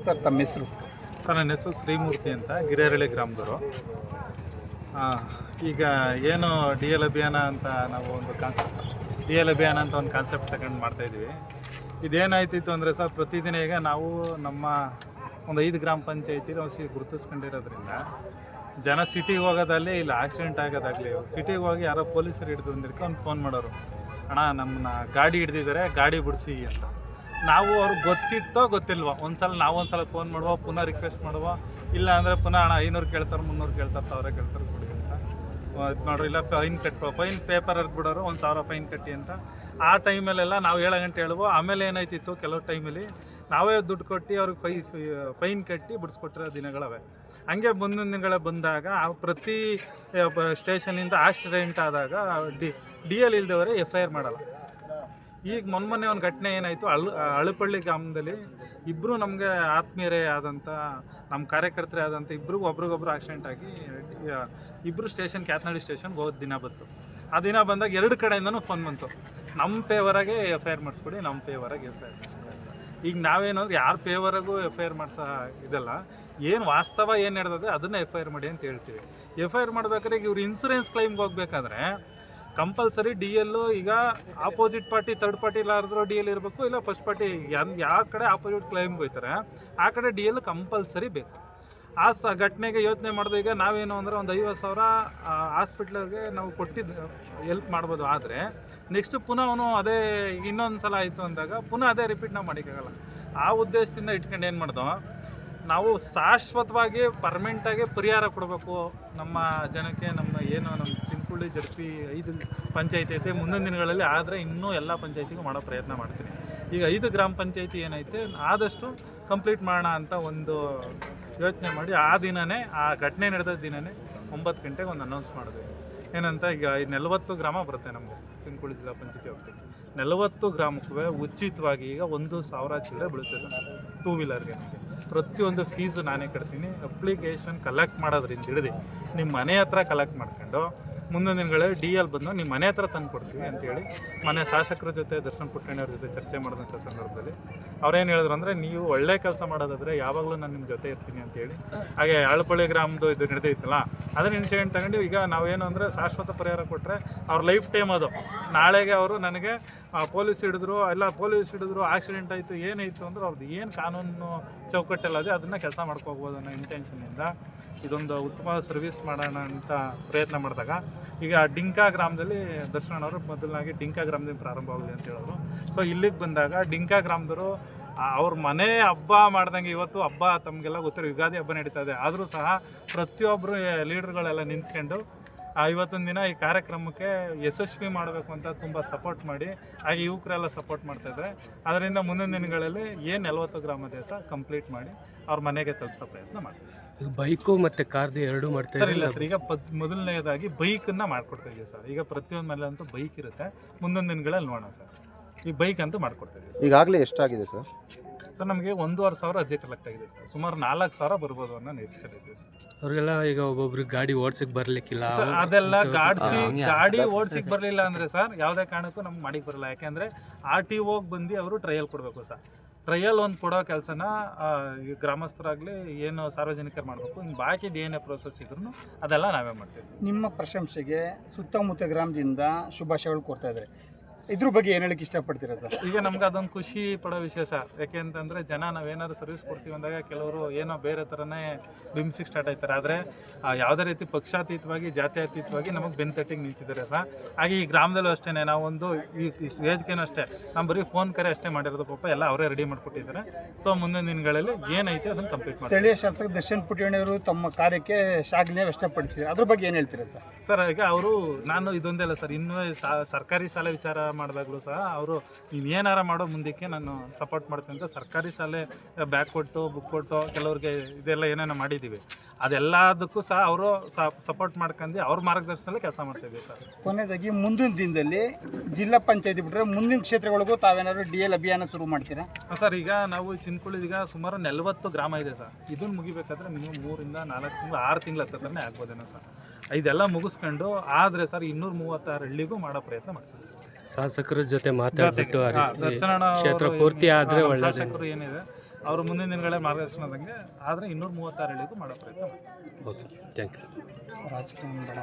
Sir ತಮ್ಮ ಹೆಸರು? Sir ನನ್ನ ಹೆಸರು ಶ್ರೀಮೂರ್ತಿ ಅಂತ, ಗಿರೇರಳ್ಳಿ ಗ್ರಾಮದವರು. ಈಗ ಏನು ಡಿ ಎಲ್ ಅಭಿಯಾನ ಅಂತ ನಾವು ಒಂದು ಕಾನ್ಸೆಪ್ಟ್ ತಗೊಂಡು ಮಾಡ್ತಾಯಿದ್ದೀವಿ. ಇದೇನಾಯ್ತಿತ್ತು ಅಂದರೆ ಸರ್, ಪ್ರತಿದಿನ ಈಗ ನಾವು ನಮ್ಮ ಒಂದು 5 ಗ್ರಾಮ ಪಂಚಾಯತಿ ಗುರುತಿಸ್ಕೊಂಡಿರೋದ್ರಿಂದ ಜನ ಸಿಟಿಗೆ ಹೋಗೋದಲ್ಲಿ ಇಲ್ಲ ಆಕ್ಸಿಡೆಂಟ್ ಆಗೋದಾಗಲಿ, ಸಿಟಿಗೆ ಹೋಗಿ ಯಾರೋ ಪೊಲೀಸರು ಹಿಡಿದು ಅಂದಿರ್ಕೆ ಒಂದು ಫೋನ್ ಮಾಡೋರು, ಅಣ್ಣ ನಮ್ಮನ್ನ ಗಾಡಿ ಹಿಡ್ದಿದ್ದಾರೆ, ಗಾಡಿ ಬಿಡಿಸಿ ಅಂತ. ನಾವು ಅವ್ರಿಗೆ ಗೊತ್ತಿತ್ತೋ ಗೊತ್ತಿಲ್ವೋ, ಒಂದ್ಸಲ ಫೋನ್ ಮಾಡುವ, ಪುನಃ ರಿಕ್ವೆಸ್ಟ್ ಮಾಡುವ, ಇಲ್ಲ ಅಂದರೆ ಪುನಃ ಅಣ್ಣ 500 ಕೇಳ್ತಾರೆ, 300 ಕೇಳ್ತಾರೆ, 1000 ಕೇಳ್ತಾರೆ, ಕೊಡಿ ಅಂತ ನೋಡ್ರಿ, ಇಲ್ಲ ಫೈನ್ ಪೇಪರ್ ಬಿಡೋರು 1000 ಫೈನ್ ಕಟ್ಟಿ ಅಂತ. ಆ ಟೈಮಲ್ಲೆಲ್ಲ ನಾವು 7 ಗಂಟೆ ಹೇಳುವ. ಆಮೇಲೆ ಏನಾಯ್ತಿತ್ತು, ಕೆಲವು ಟೈಮಲ್ಲಿ ನಾವೇ ದುಡ್ಡು ಕೊಟ್ಟು ಅವ್ರಿಗೆ ಫೈನ್ ಕಟ್ಟಿ ಬಿಡಿಸ್ಕೊಟ್ಟಿರೋ ದಿನಗಳವೆ. ಹಂಗೆ ಮುಂದಿನ ದಿನಗಳ ಬಂದಾಗ ಪ್ರತಿ ಸ್ಟೇಷನಿಂದ ಆಕ್ಸಿಡೆಂಟ್ ಆದಾಗ ಡಿ ಎಲ್ ಇಲ್ದವರೇ FIR ಮಾಡಲ್ಲ. ಈಗ ಮೊನ್ನೆ ಒಂದು ಘಟನೆ ಏನಾಯಿತು, ಅಳಪಳ್ಳಿ ಗ್ರಾಮದಲ್ಲಿ ಇಬ್ಬರು ನಮಗೆ ಆತ್ಮೀಯರೇ ಆದಂಥ, ನಮ್ಮ ಕಾರ್ಯಕರ್ತರೇ ಆದಂಥ ಇಬ್ಬರಿಗೂ ಒಬ್ರಿಗೊಬ್ರು ಆಕ್ಸಿಡೆಂಟ್ ಆಗಿ ಇಬ್ಬರು ಕ್ಯಾತ್ನಳ್ಳಿ ಸ್ಟೇಷನ್ಗೆ ಹೋದ ದಿನ ಬಂತು. ಆ ದಿನ ಬಂದಾಗ 2 ಕಡೆಯಿಂದನೂ ಫೋನ್ ಬಂತು, ನಮ್ಮ ಫೇವರಾಗೆ FIR ಮಾಡಿಸ್ಕೊಡಿ, ನಮ್ಮ ಫೇವರಾಗೆ FIR ಮಾಡಿಸ್ಕೊಡಿ ಅಂತ. ಈಗ ನಾವೇನಂದ್ರೆ ಯಾರ ಫೇವರಾಗೂ FIR ಮಾಡಿಸೋ ಇದಲ್ಲ, ಏನು ವಾಸ್ತವ ಏನು ನಡೆದಿದೆ ಅದನ್ನು FIR ಮಾಡಿ ಅಂತ ಹೇಳ್ತೀವಿ. FIR ಮಾಡ್ಬೇಕಾದ್ರೆ ಈಗ ಇವ್ರು ಇನ್ಸೂರೆನ್ಸ್ ಕ್ಲೈಮ್ಗೆ ಹೋಗ್ಬೇಕಾದ್ರೆ ಕಂಪಲ್ಸರಿ ಡಿ ಎಲ್ಲು, ಈಗ ಆಪೋಸಿಟ್ ಪಾರ್ಟಿ ಥರ್ಡ್ ಪಾರ್ಟಿ ಇಲ್ಲಾದ್ರೂ ಡಿ ಎಲ್ ಇರಬೇಕು, ಇಲ್ಲ ಫಸ್ಟ್ ಪಾರ್ಟಿ ಯಾವ ಕಡೆ ಆಪೋಸಿಟ್ ಕ್ಲೈಮ್ಗೆ ಹೋಗ್ತಾರೆ ಆ ಕಡೆ ಡಿ ಎಲ್ ಕಂಪಲ್ಸರಿ ಬೇಕು. ಆ ಘಟನೆಗೆ ಯೋಚನೆ ಮಾಡಿದ್ರೆ ಈಗ ನಾವೇನು ಅಂದರೆ ಒಂದು 50,000 ಹಾಸ್ಪಿಟ್ಲಿಗೆ ನಾವು ಕೊಟ್ಟಿದ್ದು ಹೆಲ್ಪ್ ಮಾಡ್ಬೋದು. ಆದರೆ ನೆಕ್ಸ್ಟ್ ಪುನಃ ಅವನು ಅದೇ ಇನ್ನೊಂದು ಸಲ ಆಯಿತು ಅಂದಾಗ ಪುನಃ ಅದೇ ರಿಪೀಟ್ ನಾವು ಮಾಡೋಕ್ಕಾಗಲ್ಲ. ಆ ಉದ್ದೇಶದಿಂದ ಇಟ್ಕೊಂಡು ಏನು ಮಾಡ್ದೋ, ನಾವು ಶಾಶ್ವತವಾಗಿ ಪರ್ಮನೆಂಟಾಗಿ ಪರಿಹಾರ ಕೊಡಬೇಕು ನಮ್ಮ ಜನಕ್ಕೆ. ನಮ್ಮ ಚಿನ್ಕುಳ್ಳಿ ಜಡ್ಪಿ 5 ಪಂಚಾಯತಿ ಐತೆ, ಮುಂದಿನ ದಿನಗಳಲ್ಲಿ ಆದರೆ ಇನ್ನೂ ಎಲ್ಲ ಪಂಚಾಯತಿಗೂ ಮಾಡೋ ಪ್ರಯತ್ನ ಮಾಡ್ತೀನಿ. ಈಗ 5 ಗ್ರಾಮ ಪಂಚಾಯತಿ ಏನೈತೆ ಆದಷ್ಟು ಕಂಪ್ಲೀಟ್ ಮಾಡೋಣ ಅಂತ ಒಂದು ಯೋಚನೆ ಮಾಡಿ ಆ ದಿನವೇ, ಆ ಘಟನೆ ನಡೆದ ದಿನವೇ 9 ಗಂಟೆಗೆ ಒಂದು ಅನೌನ್ಸ್ ಮಾಡಿದ್ವಿ. ಏನಂತ, ಈಗ 40 ಗ್ರಾಮ ಬರುತ್ತೆ ನಮಗೆ ಚಿನ್ಕುಳ್ಳಿ ಜಿಲ್ಲಾ ಪಂಚಾಯತಿ ವ್ಯಾಪ್ತಿಗೆ. 40 ಗ್ರಾಮಕ್ಕೂ ಉಚಿತವಾಗಿ ಈಗ 1,000 ಚಿಲ್ಲರೆ ಬೀಳುತ್ತೆ ಸರ್ 2 ವೀಲರ್ಗೆ. ಪ್ರತಿಯೊಂದು ಫೀಸು ನಾನೇ ಕಟ್ತೀನಿ. ಅಪ್ಲಿಕೇಶನ್ ಕಲೆಕ್ಟ್ ಮಾಡೋದ್ರಿಂದ ಹಿಡಿದು ನಿಮ್ಮ ಮನೆ ಹತ್ರ ಕಲೆಕ್ಟ್ ಮಾಡ್ಕೊಂಡು ಮುಂದಿನ ದಿನಗಳಲ್ಲಿ ಡಿ ಎಲ್ ಬಂದು ನಿಮ್ಮ ಮನೆ ಹತ್ರ ತಂದು ಕೊಡ್ತೀವಿ ಅಂತೇಳಿ ಮನೆ ಶಾಸಕರ ಜೊತೆ ದರ್ಶನ್ ಪುಟ್ಟಣ್ಣವ್ರ ಜೊತೆ ಚರ್ಚೆ ಮಾಡಿದಂಥ ಸಂದರ್ಭದಲ್ಲಿ ಅವ್ರೇನು ಹೇಳಿದ್ರು ಅಂದರೆ, ನೀವು ಒಳ್ಳೆ ಕೆಲಸ ಮಾಡೋದಾದರೆ ಯಾವಾಗಲೂ ನಾನು ನಿಮ್ಮ ಜೊತೆ ಇರ್ತೀನಿ ಅಂತೇಳಿ. ಹಾಗೆ ಅಳಪಳ್ಳಿ ಗ್ರಾಮದ್ದು ಇದು ನಡೆದೈತಲ್ಲ, ಅದನ್ನ ಇನ್ಸಿಡೆಂಟ್ ತಗೊಂಡು ಈಗ ನಾವೇನು ಅಂದರೆ ಶಾಶ್ವತ ಪರಿಹಾರ ಕೊಟ್ಟರೆ ಅವ್ರ ಲೈಫ್ ಟೈಮ್ ಅದು. ನಾಳೆಗೆ ಅವರು ನನಗೆ ಪೊಲೀಸ್ ಹಿಡಿದ್ರು ಆಕ್ಸಿಡೆಂಟ್ ಆಯಿತು, ಏನಾಯಿತು ಅಂದ್ರೆ ಅವ್ರದ್ದು ಏನು ಕಾನೂನು ಚೌಕಟ್ಟಲ್ಲದೆ ಅದನ್ನು ಕೆಲಸ ಮಾಡ್ಕೋಬೋದು ಅನ್ನೋ ಇಂಟೆನ್ಷನಿಂದ ಇದೊಂದು ಉತ್ತಮ ಸರ್ವಿಸ್ ಮಾಡೋಣ ಅಂತ ಪ್ರಯತ್ನ ಮಾಡಿದಾಗ, ಈಗ ಡಿಂಕಾ ಗ್ರಾಮದಲ್ಲಿ ದರ್ಶನ್ ಅವರು ಮೊದಲನಾಗಿ ಡಿಂಕಾ ಗ್ರಾಮದಿಂದ ಪ್ರಾರಂಭವಾಗಲಿ ಅಂತ ಹೇಳಿದ್ರು. ಸೊ ಇಲ್ಲಿಗೆ ಬಂದಾಗ ಡಿಂಕಾ ಗ್ರಾಮದವರು ಅವ್ರ ಮನೆ ಹಬ್ಬ ಮಾಡ್ದಂಗೆ, ಇವತ್ತು ಹಬ್ಬ ತಮಗೆಲ್ಲ ಗೊತ್ತಿರೋ ಯುಗಾದಿ ಹಬ್ಬ ನಡೀತಾ ಇದೆ, ಆದರೂ ಸಹ ಪ್ರತಿಯೊಬ್ಬರು ಲೀಡರ್ಗಳೆಲ್ಲ ನಿಂತ್ಕೊಂಡು ಇವತ್ತೊಂದು ದಿನ ಈ ಕಾರ್ಯಕ್ರಮಕ್ಕೆ ಯಶಸ್ವಿ ಮಾಡಬೇಕು ಅಂತ ತುಂಬ ಸಪೋರ್ಟ್ ಮಾಡಿ, ಹಾಗೆ ಯುವಕರೆಲ್ಲ ಸಪೋರ್ಟ್ ಮಾಡ್ತಾಯಿದ್ದಾರೆ. ಅದರಿಂದ ಮುಂದಿನ ದಿನಗಳಲ್ಲಿ ಏನು 40 ಗ್ರಾಮ ದೇಶ ಕಂಪ್ಲೀಟ್ ಮಾಡಿ ಅವ್ರ ಮನೆಗೆ ತಲುಪಿಸೋ ಪ್ರಯತ್ನ ಮಾಡ್ತೀವಿ. ಈಗ ಬೈಕು ಮತ್ತು ಕಾರ್ದು 2 ಮಾಡ್ತೀವಿ ಸರ್? ಇಲ್ಲ ಸರ್, ಈಗ ಮೊದಲನೇದಾಗಿ ಬೈಕನ್ನು ಮಾಡ್ಕೊಡ್ತಾ ಇದ್ದೀವಿ ಸರ್. ಈಗ ಪ್ರತಿಯೊಂದು ಮೇಲೆ ಅಂತೂ ಬೈಕ್ ಇರುತ್ತೆ, ಮುಂದಿನ ದಿನಗಳಲ್ಲಿ ನೋಡೋಣ ಸರ್. ಈ ಬೈಕ್ ಅಂತೂ ಮಾಡ್ಕೊಡ್ತಾ ಇದ್ದೀವಿ. ಈಗಾಗಲೇ ಎಷ್ಟಾಗಿದೆ ಸರ್? ಸರ್ ನಮಗೆ 1,500 ಅರ್ಜಿ ಕಲೆಕ್ಟ್ ಆಗಿದೆ ಸರ್. ಸುಮಾರು 4,000 ಬರ್ಬೋದು ಅನ್ನೋ ನಿರೀಕ್ಷೆ ಇದೆ ಸರ್. ಅವ್ರಿಗೆಲ್ಲ ಈಗ ಒಬ್ಬೊಬ್ರಿಗೆ ಗಾಡಿ ಓಡಿಸಕ್ಕೆ ಬರಲಿಕ್ಕಿಲ್ಲ, ಅದೆಲ್ಲ ಗಾಡಿ ಓಡಿಸಿಕ್ ಬರಲಿಲ್ಲ ಅಂದರೆ ಸರ್ ಯಾವುದೇ ಕಾರಣಕ್ಕೂ ನಮ್ಗೆ ಮಾಡಿಕ್ಕೆ ಬರಲ್ಲ. ಯಾಕೆಂದರೆ RTO ಬಂದು ಅವರು ಟ್ರಯಲ್ ಕೊಡಬೇಕು ಸರ್. ಟ್ರಯಲ್ ಒಂದು ಕೊಡೋ ಕೆಲಸನ ಗ್ರಾಮಸ್ಥರಾಗಲಿ ಏನು ಸಾರ್ವಜನಿಕರು ಮಾಡಬೇಕು. ಇನ್ನು ಬಾಕಿದು ಏನೇ ಪ್ರೋಸೆಸ್ ಇದ್ರೂ ಅದೆಲ್ಲ ನಾವೇ ಮಾಡ್ತೀವಿ. ನಿಮ್ಮ ಪ್ರಶಂಸೆಗೆ ಸುತ್ತಮುತ್ತ ಗ್ರಾಮದಿಂದ ಶುಭಾಶಯಗಳು ಕೊಡ್ತಾ ಇದ್ದಾರೆ, ಇದ್ರ ಬಗ್ಗೆ ಏನು ಹೇಳಕ್ಕೆ ಇಷ್ಟಪಡ್ತೀರಾ ಸರ್? ಈಗ ನಮ್ಗೆ ಅದೊಂದು ಖುಷಿ ಪಡೋ ವಿಷಯ ಸರ್. ಯಾಕೆಂತಂದರೆ ಜನ ನಾವೇನಾದ್ರು ಸರ್ವಿಸ್ ಕೊಡ್ತೀವಿ ಅಂದಾಗ ಕೆಲವರು ಏನೋ ಬೇರೆ ಥರನೇ ಬಿಂಬಿಸಿಗೆ ಸ್ಟಾರ್ಟ್ ಆಯ್ತಾರೆ. ಆದರೆ ಯಾವುದೇ ರೀತಿ ಪಕ್ಷಾತೀತವಾಗಿ ಜಾತ್ಯತೀತವಾಗಿ ನಮಗೆ ಬೆನ್ತಟ್ಟಿಗೆ ನಿಂತಿದ್ದಾರೆ ಸರ್. ಹಾಗೆ ಈ ಗ್ರಾಮದಲ್ಲೂ ಅಷ್ಟೇ, ನಾವೊಂದು ಈ ವೇದಿಕೆನೂ ಅಷ್ಟೇ, ನಾವು ಬರೀ ಫೋನ್ ಕರೆ ಅಷ್ಟೇ ಮಾಡಿರೋದು, ಪಾಪ ಎಲ್ಲ ಅವರೇ ರೆಡಿ ಮಾಡಿಕೊಟ್ಟಿದ್ದಾರೆ. ಸೊ ಮುಂದಿನ ದಿನಗಳಲ್ಲಿ ಏನೈತೆ ಅದನ್ನು ಕಂಪ್ಲೀಟ್ ಮಾಡಿ. ಸ್ಥಳೀಯ ಶಾಸಕ ದರ್ಶನ್ ಪುಟ್ಟಣ್ಣವರು ತಮ್ಮ ಕಾರ್ಯಕ್ಕೆ ಶ್ಲಾಘನೆ ವ್ಯಕ್ತಪಡಿಸಿದ್ದಾರೆ, ಅದ್ರ ಬಗ್ಗೆ ಏನು ಹೇಳ್ತೀರಾ ಸರ್? ಸರ್ ಈಗ ಅವರು, ನಾನು ಇದೊಂದೇ ಅಲ್ಲ ಸರ್, ಇನ್ನೂ ಸರ್ಕಾರಿ ಶಾಲೆ ವಿಚಾರ ಮಾಡಿದಾಗಲೂ ಸಹ ಅವರು ನೀವು ಏನಾರ ಮಾಡೋ ಮುಂದಕ್ಕೆ ನಾನು ಸಪೋರ್ಟ್ ಮಾಡ್ತೀನಿ ಅಂತ ಸರ್ಕಾರಿ ಶಾಲೆ ಬ್ಯಾಗ್ ಕೊಟ್ಟು ಬುಕ್ ಕೊಟ್ಟು ಕೆಲವ್ರಿಗೆ ಇದೆಲ್ಲ ಏನೇನೋ ಮಾಡಿದ್ದೀವಿ. ಅದೆಲ್ಲದಕ್ಕೂ ಸಹ ಅವರು ಸಪೋರ್ಟ್ ಮಾಡ್ಕೊಂಡು ಅವ್ರ ಮಾರ್ಗದರ್ಶನದಲ್ಲಿ ಕೆಲಸ ಮಾಡ್ತಾಯಿದ್ದೀವಿ ಸರ್. ಕೊನೆಯದಾಗಿ ಮುಂದಿನ ದಿನದಲ್ಲಿ ಜಿಲ್ಲಾ ಪಂಚಾಯತಿ ಬಿಟ್ಟರೆ ಮುಂದಿನ ಕ್ಷೇತ್ರಗಳಿಗೂ ತಾವೇನಾದ್ರು DL ಅಭಿಯಾನ ಶುರು ಮಾಡ್ತೀರಾ ಸರ್? ಈಗ ನಾವು ಚಿನ್ಕುಳಿದೀಗ ಸುಮಾರು 40 ಗ್ರಾಮ ಇದೆ ಸರ್. ಇದನ್ನು ಮುಗಿಬೇಕಾದ್ರೆ ನೀವು 3 ರಿಂದ 4 ತಿಂಗಳು 6 ತಿಂಗಳ ಹತ್ತನೇ ಆಗ್ಬೋದೇನೋ ಸರ್. ಇದೆಲ್ಲ ಮುಗಿಸ್ಕೊಂಡು ಆದರೆ ಸರ್ 236 ಹಳ್ಳಿಗೂ ಮಾಡೋ ಪ್ರಯತ್ನ ಮಾಡ್ತೀವಿ. ಶಾಸಕರ ಜೊತೆ ಮಾತಾಡ್ಬಿಟ್ಟು ಕ್ಷೇತ್ರ ಪೂರ್ತಿ ಆದರೆ ಒಳ್ಳೆಯದು. ಶಾಸಕರು ಏನಿದೆ ಅವರು ಮುಂದಿನ ದಿನಗಳಲ್ಲಿ ಮಾರ್ಗದರ್ಶನದಂಗೆ ಆದರೆ 236 ಹಳ್ಳಿಗೂ ಮಾಡೋ ಪ್ರಯತ್ನ ಮಾಡ್ತೀವಿ. Okay thank you. ರಾಜಕೀಯ ಬೇಡ